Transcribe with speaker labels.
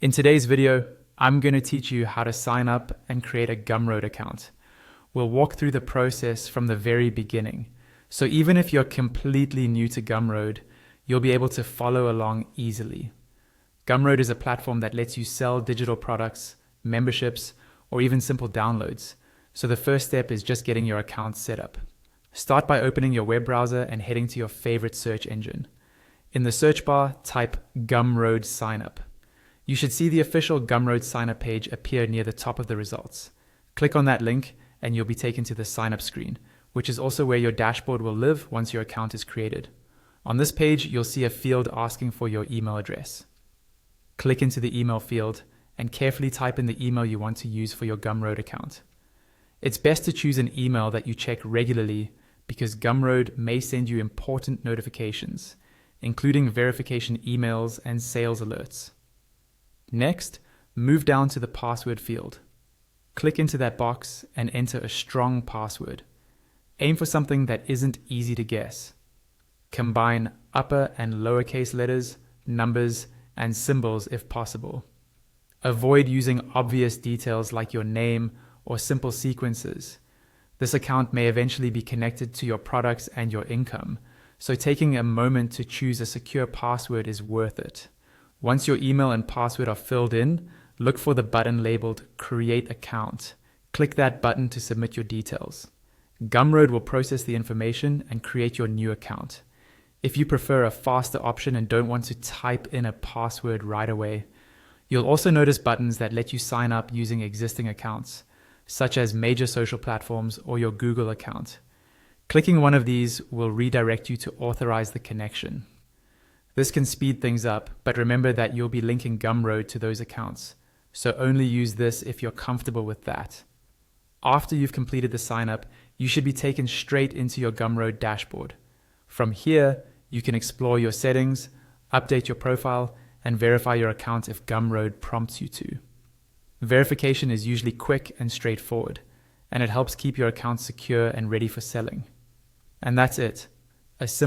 Speaker 1: In today's video, I'm going to teach you how to sign up and create a Gumroad account. We'll walk through the process from the very beginning. So even if you're completely new to Gumroad, you'll be able to follow along easily. Gumroad is a platform that lets you sell digital products, memberships, or even simple downloads. So the first step is just getting your account set up. Start by opening your web browser and heading to your favorite search engine. In the search bar, type Gumroad signup. You should see the official Gumroad signup page appear near the top of the results. Click on that link and you'll be taken to the signup screen, which is also where your dashboard will live once your account is created. On this page, you'll see a field asking for your email address. Click into the email field and carefully type in the email you want to use for your Gumroad account. It's best to choose an email that you check regularly because Gumroad may send you important notifications, including verification emails and sales alerts. Next, move down to the password field. Click into that box and enter a strong password. Aim for something that isn't easy to guess. Combine upper and lowercase letters, numbers, and symbols if possible. Avoid using obvious details like your name or simple sequences. This account may eventually be connected to your products and your income, so taking a moment to choose a secure password is worth it. Once your email and password are filled in, look for the button labeled Create Account. Click that button to submit your details. Gumroad will process the information and create your new account. If you prefer a faster option and don't want to type in a password right away, you'll also notice buttons that let you sign up using existing accounts, such as major social platforms or your Google account. Clicking one of these will redirect you to authorize the connection. This can speed things up, but remember that you'll be linking Gumroad to those accounts, so only use this if you're comfortable with that. After you've completed the sign up, you should be taken straight into your Gumroad dashboard. From here, you can explore your settings, update your profile, and verify your account if Gumroad prompts you to. Verification is usually quick and straightforward, and it helps keep your account secure and ready for selling. And that's it. A simple